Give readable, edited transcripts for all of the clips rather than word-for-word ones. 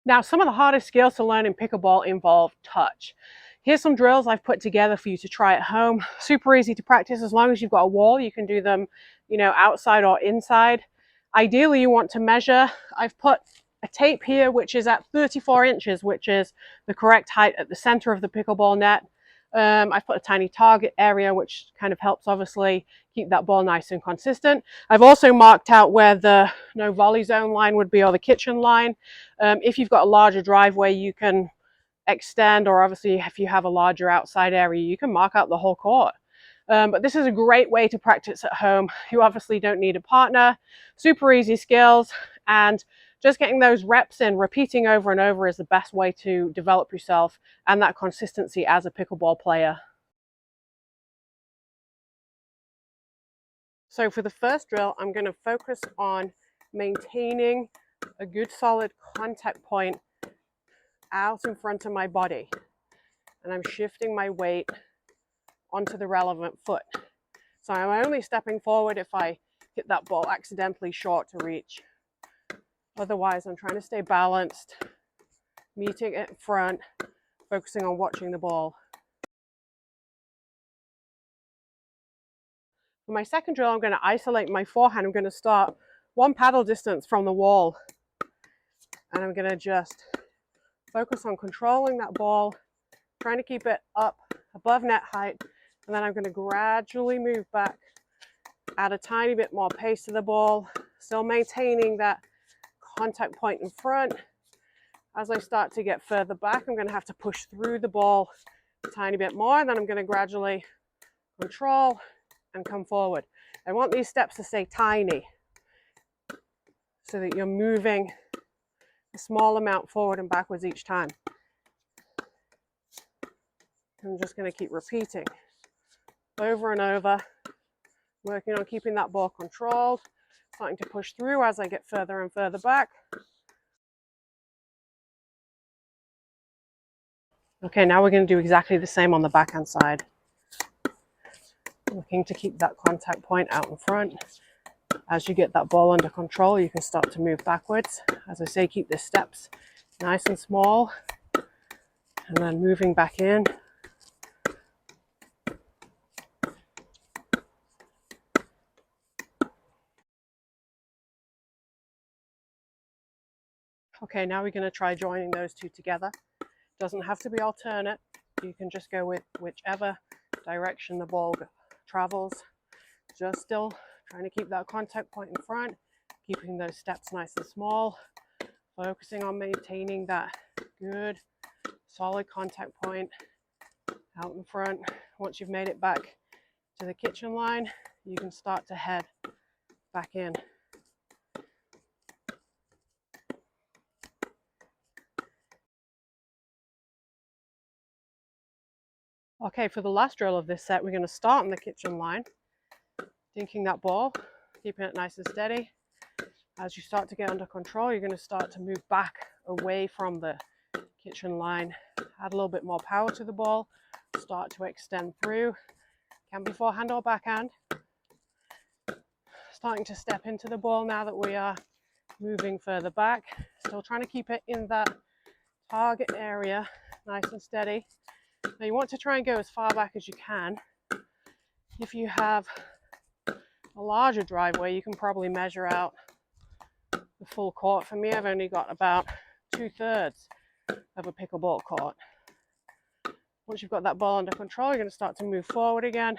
Now, some of the hardest skills to learn in pickleball involve touch. Here's some drills I've put together for you to try at home. Super easy to practice as long as you've got a wall. You can do them, outside or inside. Ideally, you want to measure. I've put a tape here which is at 34 inches, which is the correct height at the center of the pickleball net. I've put a tiny target area, which kind of helps obviously keep that ball nice and consistent. I've also marked out where the no volley zone line would be, or the kitchen line. If you've got a larger driveway, you can extend, or obviously if you have a larger outside area, you can mark out the whole court. But this is a great way to practice at home. You obviously don't need a partner. Super easy skills, and just getting those reps in, repeating over and over, is the best way to develop yourself and that consistency as a pickleball player. So for the first drill, I'm going to focus on maintaining a good solid contact point out in front of my body. And I'm shifting my weight onto the relevant foot. So I'm only stepping forward if I hit that ball accidentally short to reach. Otherwise, I'm trying to stay balanced, meeting it in front, focusing on watching the ball. For my second drill, I'm going to isolate my forehand. I'm going to start one paddle distance from the wall. And I'm going to just focus on controlling that ball, trying to keep it up above net height. And then I'm going to gradually move back, add a tiny bit more pace to the ball, still maintaining that contact point in front. As I start to get further back, I'm going to have to push through the ball a tiny bit more, and then I'm going to gradually control and come forward. I want these steps to stay tiny so that you're moving a small amount forward and backwards each time. I'm just going to keep repeating over and over, working on keeping that ball controlled, starting to push through as I get further and further back. Okay, now we're going to do exactly the same on the backhand side. Looking to keep that contact point out in front. As you get that ball under control, you can start to move backwards. As I say, keep the steps nice and small, and then moving back in. Okay, now we're going to try joining those two together. Doesn't have to be alternate. You can just go with whichever direction the ball travels. Just still trying to keep that contact point in front, keeping those steps nice and small, focusing on maintaining that good solid contact point out in front. Once you've made it back to the kitchen line, you can start to head back in. Okay, for the last drill of this set, we're going to start on the kitchen line, dinking that ball, keeping it nice and steady. As you start to get under control, you're going to start to move back away from the kitchen line, add a little bit more power to the ball, start to extend through. Can be forehand or backhand. Starting to step into the ball now that we are moving further back. Still trying to keep it in that target area, nice and steady. Now you want to try and go as far back as you can. If you have a larger driveway, you can probably measure out the full court. For me, I've only got about 2/3 of a pickleball court. Once you've got that ball under control, you're going to start to move forward again,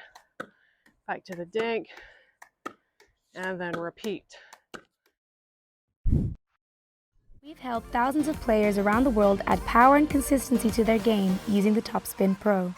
back to the dink, and then repeat. We've helped thousands of players around the world add power and consistency to their game using the TopspinPro.